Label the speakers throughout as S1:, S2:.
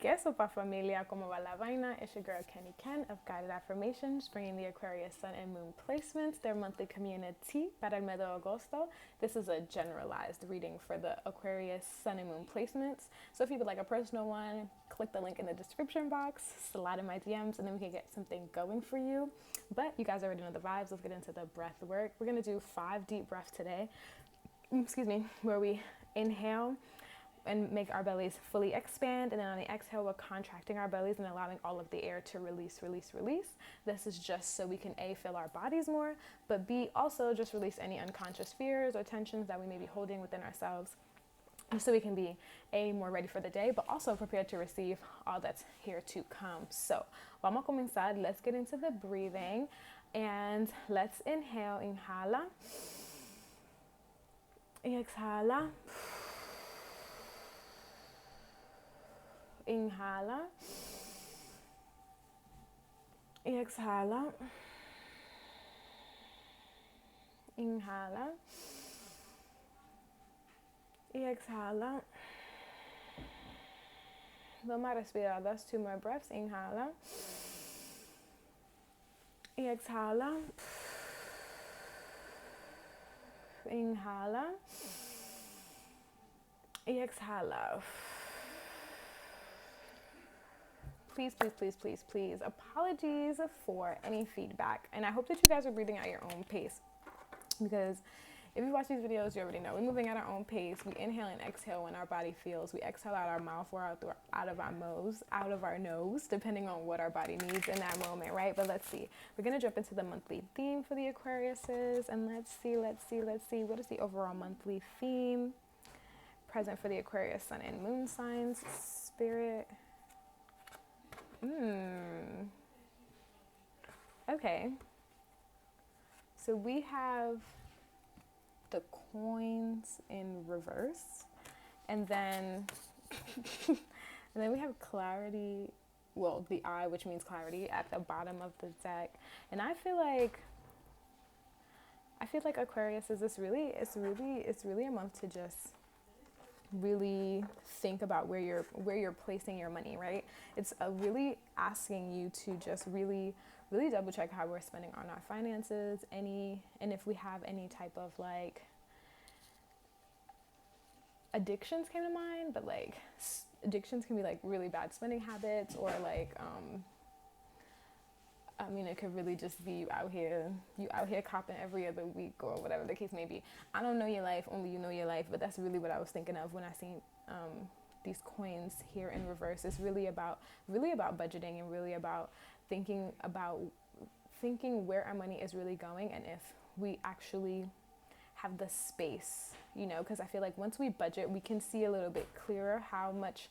S1: ¿Qué sopa familia? ¿Cómo va la vaina? It's your girl Kenny Ken of Guided Affirmations, bringing the Aquarius Sun and Moon placements, their monthly community para el mes de agosto. This is a generalized reading for the Aquarius Sun and Moon placements. So if you would like a personal one, click the link in the description box, slide in my DMs, and then we can get something going for you. But you guys already know the vibes. Let's get into the breath work. We're going to do 5 deep breaths today. Where we inhale and make our bellies fully expand, and then on the exhale we're contracting our bellies and allowing all of the air to release. This is just so we can A, fill our bodies more, but B, also just release any unconscious fears or tensions that we may be holding within ourselves, so we can be A, more ready for the day, but also prepared to receive all that's here to come. So vamos a comenzar. Let's get into the breathing, and let's inhale. Inhala y exhala. Inhala y exhala. Inhala y exhala. Vamos a respirar. That's 2 more breaths. Inhala y exhala. Inhala y exhala. Please, apologies for any feedback, and I hope that you guys are breathing at your own pace, because if you watch these videos, you already know we're moving at our own pace. We inhale and exhale when our body feels. We exhale out our mouth or out of our nose, depending on what our body needs in that moment, right? But let's see. We're gonna jump into the monthly theme for the Aquariuses, and let's see. What is the overall monthly theme present for the Aquarius Sun and Moon signs? Spirit. Okay. So we have the coins in reverse, and then we have clarity, well, the eye, which means clarity, at the bottom of the deck. And I feel like Aquarius is it's really a month to just really think about where you're placing your money, right? It's really asking you to just really double check how we're spending on our finances, and if we have any type of like addictions came to mind, but like addictions can be like really bad spending habits, or like it could really just be you out here copping every other week, or whatever the case may be. I don't know your life, only you know your life, but that's really what I was thinking of when I seen these coins here in reverse. It's really about budgeting, and really about thinking where our money is really going, and if we actually have the space, because I feel like once we budget, we can see a little bit clearer how much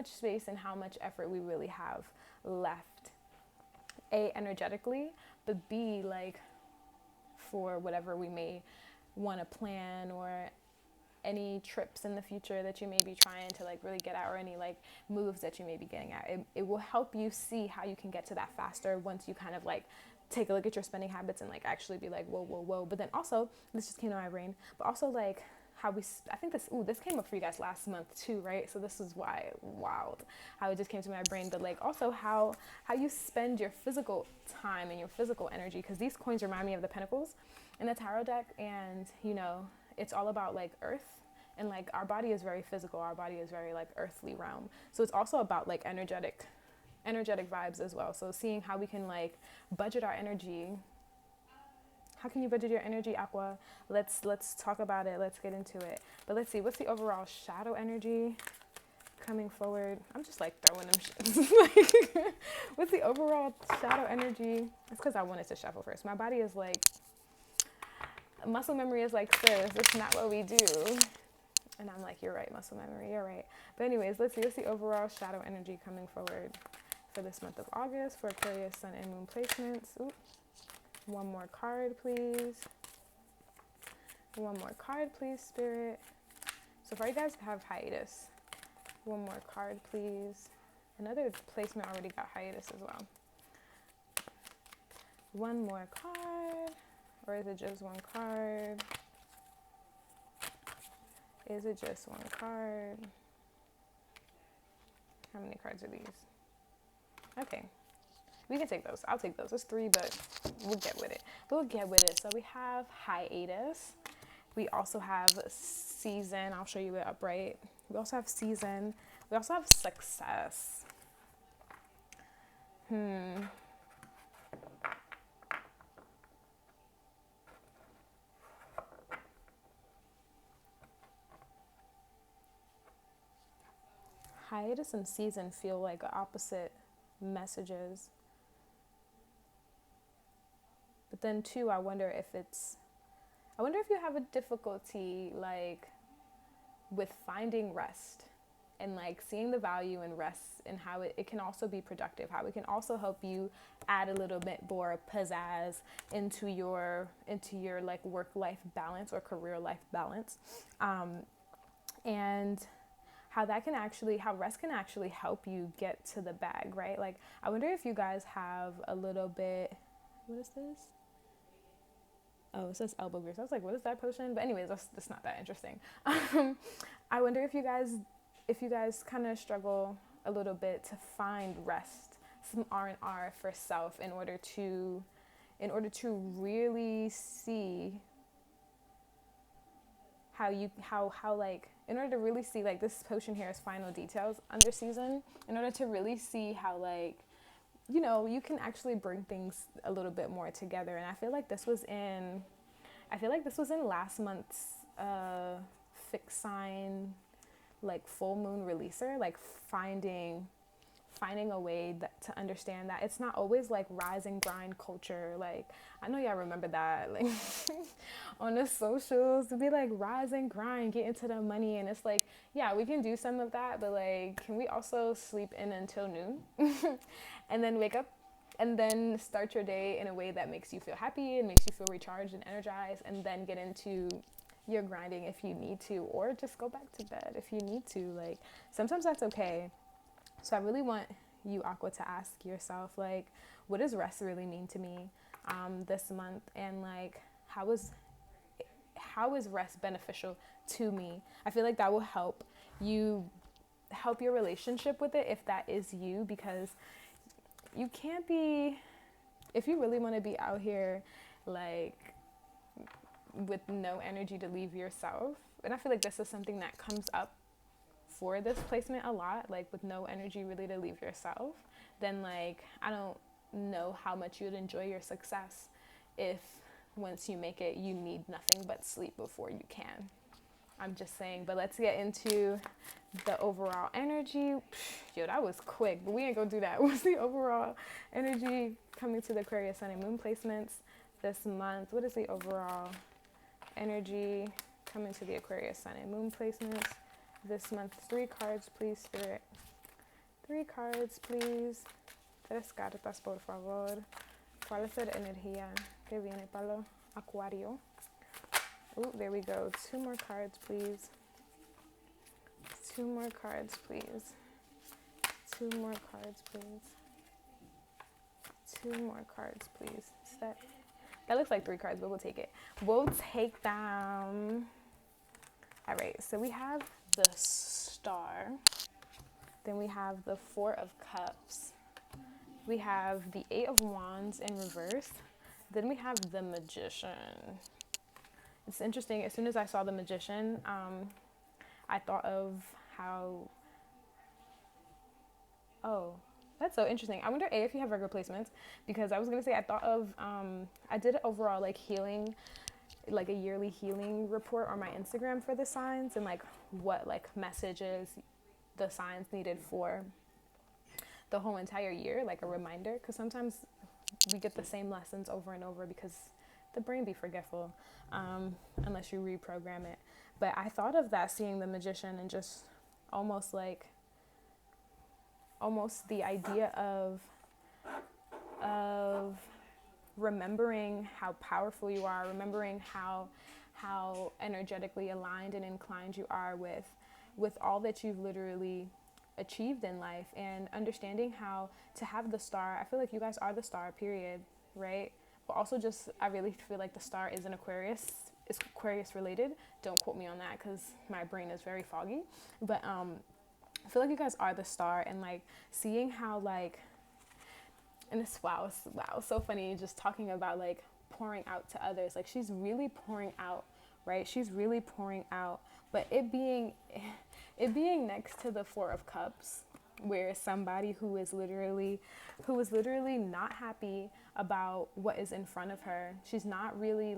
S1: space and how much effort we really have left, A, energetically, but B, like for whatever we may want to plan, or any trips in the future that you may be trying to like really get at, or any like moves that you may be getting at. It will help you see how you can get to that faster once you kind of like take a look at your spending habits and like actually be like, whoa. But then also, this just came to my brain, but also like how I think this came up for you guys last month too, right? So this is why wild how it just came to my brain, but like also how you spend your physical time and your physical energy, because these coins remind me of the Pentacles in the tarot deck, and it's all about like earth, and like our body is very physical, our body is very like earthly realm, so it's also about like energetic vibes as well. So seeing how we can like budget our energy. How can you budget your energy, Aqua? Let's talk about it. Let's get into it. But let's see, what's the overall shadow energy coming forward? I'm just like throwing them shit. What's the overall shadow energy? It's because I wanted to shuffle first. My body is like, muscle memory is like, sis, it's not what we do. And I'm like, you're right, muscle memory, you're right. But anyways, let's see, what's the overall shadow energy coming forward for this month of August for Aquarius Sun and Moon placements? Ooh. One more card, please. One more card, please, Spirit. So far, you guys have hiatus. One more card, please. Another placement already got hiatus as well. One more card. Or is it just one card? Is it just one card? How many cards are these? Okay. We can take those. I'll take those. It's 3, but we'll get with it. So we have hiatus. We also have season. I'll show you it upright. We also have season. We also have success. Hiatus and season feel like opposite messages. But then too, I wonder if you have a difficulty like with finding rest and like seeing the value in rest and how it can also be productive, how it can also help you add a little bit more pizzazz into your like work-life balance or career-life balance. And how rest can actually help you get to the bag, right? Like, I wonder if you guys have a little bit, what is this? Oh, it says elbow grease. I was like, what is that potion? But anyways, that's not that interesting. I wonder if you guys kind of struggle a little bit to find rest, some R&R for self in order to really see in order to really see, like, this potion here is final details under season, in order to really see how, like, you know, you can actually bring things a little bit more together. And I feel like this was in last month's fixed sign, like, full moon releaser, like finding a way to understand that it's not always like rise and grind culture. Like, I know y'all remember that, like on the socials to be like rise and grind, get into the money, and it's like, yeah, we can do some of that, but like, can we also sleep in until noon and then wake up and then start your day in a way that makes you feel happy and makes you feel recharged and energized, and then get into your grinding if you need to, or just go back to bed if you need to. Like, sometimes that's okay. So I really want you, Aqua, to ask yourself, like, what does rest really mean to me this month? And like, how is rest beneficial to me? I feel like that will help your relationship with it, if that is you, because you can't be, if you really want to be out here like with no energy to leave yourself. And I feel like this is something that comes up for this placement a lot, like with no energy really to leave yourself, then like, I don't know how much you'd enjoy your success if once you make it, you need nothing but sleep before you can. I'm just saying. But let's get into the overall energy. Yo, that was quick, but we ain't gonna do that. What's the overall energy coming to the Aquarius Sun and Moon placements this month? What is the overall energy coming to the Aquarius Sun and Moon placements this month? 3 cards, please, Spirit. 3 cards, please. 3 cartas, por favor. ¿Cuál es la energía que viene para los Acuario? Oh, there we go. 2 more cards, please. 2 more cards, please. 2 more cards, please. 2 more cards, please. That looks like 3 cards, but we'll take it. We'll take them. All right, so we have the Star. Then we have the 4 of Cups. We have the 8 of Wands in reverse. Then we have the Magician. It's interesting. As soon as I saw the Magician, I thought of how... Oh, that's so interesting. I wonder, if you have regular placements, because I was going to say, I thought of... I did an overall, like, healing, like a yearly healing report on my Instagram for the signs, and, like, what, like, messages the signs needed for the whole entire year, like a reminder, because sometimes we get the same lessons over and over because the brain be forgetful, unless you reprogram it. But I thought of that, seeing the Magician, and just almost the idea of remembering how powerful you are, remembering how energetically aligned and inclined you are with all that you've literally achieved in life, and understanding how to have the Star. I feel like you guys are the Star, period, right? But also, just, I really feel like the Star is an Aquarius. It's Aquarius related. Don't quote me on that because my brain is very foggy. But I feel like you guys are the star, and like seeing how like, and wow, so funny just talking about like pouring out to others. Like she's really pouring out, right? She's really pouring out, but it being next to the Four of Cups, where somebody who is literally not happy about what is in front of her. She's not really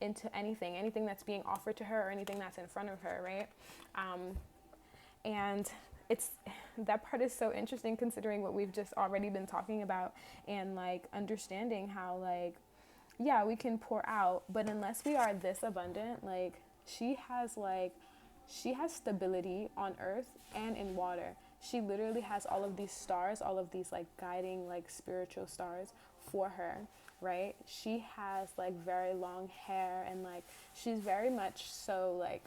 S1: into anything that's being offered to her or anything that's in front of her, right? And it's, that part is so interesting considering what we've just already been talking about, and like understanding how like, yeah, we can pour out, but unless we are this abundant, like she has stability on earth and in water. She literally has all of these stars, all of these like guiding like spiritual stars for her, right? She has like very long hair, and like she's very much so like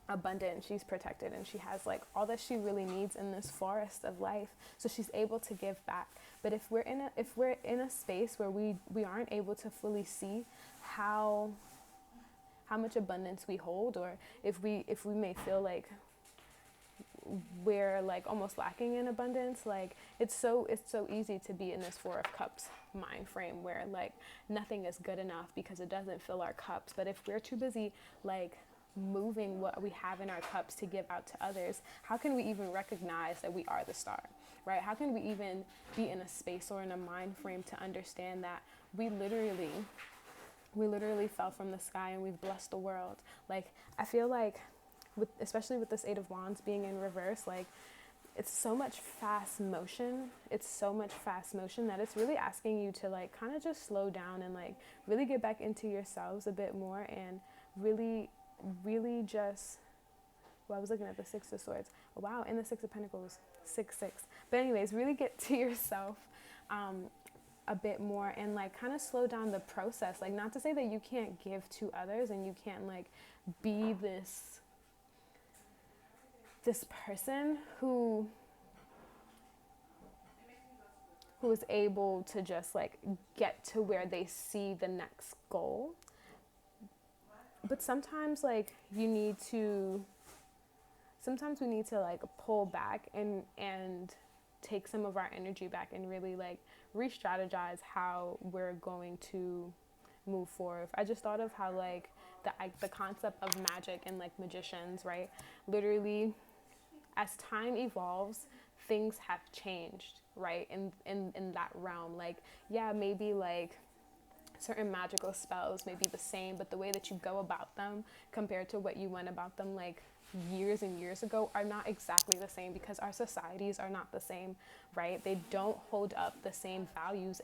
S1: abundant, she's protected, and she has like all that she really needs in this forest of life, so she's able to give back. But if we're in a space where we aren't able to fully see how much abundance we hold, or if we may feel like we're like almost lacking in abundance, like it's so easy to be in this Four of Cups mind frame where like nothing is good enough because it doesn't fill our cups. But if we're too busy like moving what we have in our cups to give out to others, how can we even recognize that we are the star, right? How can we even be in a space or in a mind frame to understand that we literally fell from the sky and we've blessed the world? Like I feel like especially with this Eight of Wands being in reverse, like it's so much fast motion that it's really asking you to like kind of just slow down and like really get back into yourselves a bit more, and really just, well, I was looking at the Six of Swords, wow, and the Six of Pentacles, 6-6, but anyways, really get to yourself a bit more, and like kind of slow down the process. Like not to say that you can't give to others and you can't like be this person who is able to just like get to where they see the next goal. But sometimes like we need to like pull back and take some of our energy back and really like re-strategize how we're going to move forward. I just thought of how like the concept of magic and like magicians, right? Literally, as time evolves, things have changed, right? In that realm, like, yeah, maybe like certain magical spells may be the same, but the way that you go about them compared to what you went about them like years and years ago are not exactly the same, because our societies are not the same, right? They don't hold up the same values.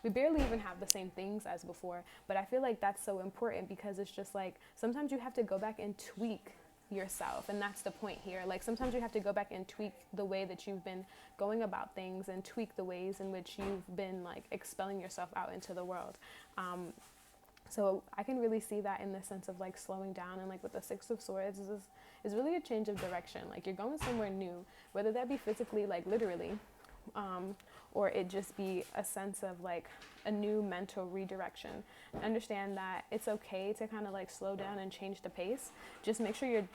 S1: We barely even have the same things as before. But I feel like that's so important, because it's just like sometimes you have to go back and tweak yourself, and that's the point here. Like sometimes you have to go back and tweak the way that you've been going about things, and tweak the ways in which you've been like expelling yourself out into the world. So I can really see that in the sense of like slowing down, and like with the Six of Swords is really a change of direction. Like you're going somewhere new, whether that be physically, like literally, or it just be a sense of like a new mental redirection. Understand that it's okay to kind of like slow down and change the pace. Just make sure you're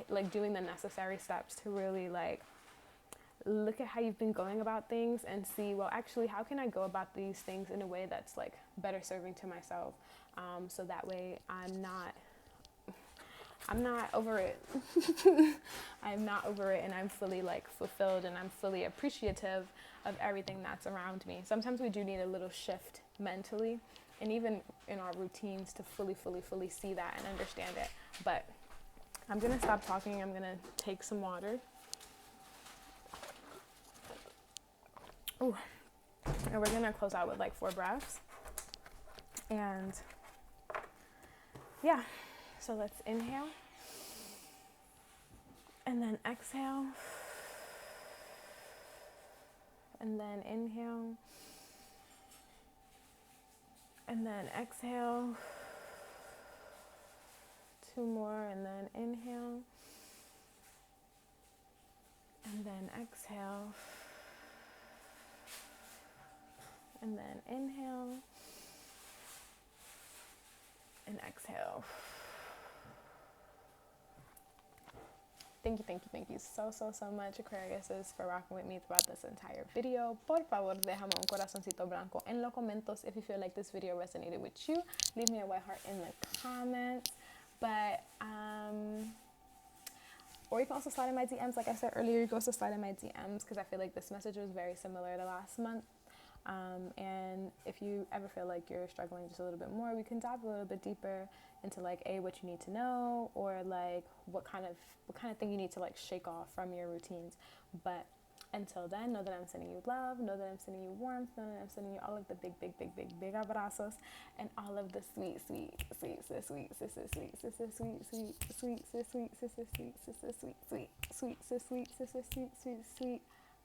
S1: like doing the necessary steps to really like look at how you've been going about things and see, well, actually, how can I go about these things in a way that's like better serving to myself? So that way I'm not over it. I'm not over it, and I'm fully like fulfilled, and I'm fully appreciative of everything that's around me. Sometimes we do need a little shift mentally and even in our routines to fully see that and understand it. But I'm gonna stop talking. I'm gonna take some water. Ooh. And we're gonna close out with like 4 breaths. And yeah, so let's inhale and then exhale, and then inhale and then exhale. 2 more, and then inhale and then exhale, and then inhale and exhale. Thank you so much, Aquariuses, for rocking with me throughout this entire video. Por favor, déjame un corazoncito blanco en los comentos if you feel like this video resonated with you. Leave me a white heart in the comments. But, or you can also slide in my DMs. Like I said earlier, you can also slide in my DMs because I feel like this message was very similar to last month. And if you ever feel like you're struggling just a little bit more, we can dive a little bit deeper into like what you need to know, or like what kind of thing you need to like shake off from your routines. But until then, know that I'm sending you love, know that I'm sending you warmth, know that I'm sending you all of the big abrazos, and all of the sweet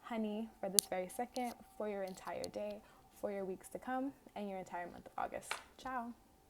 S1: honey for this very second, for your entire day, for your weeks to come, and your entire month of August. Ciao.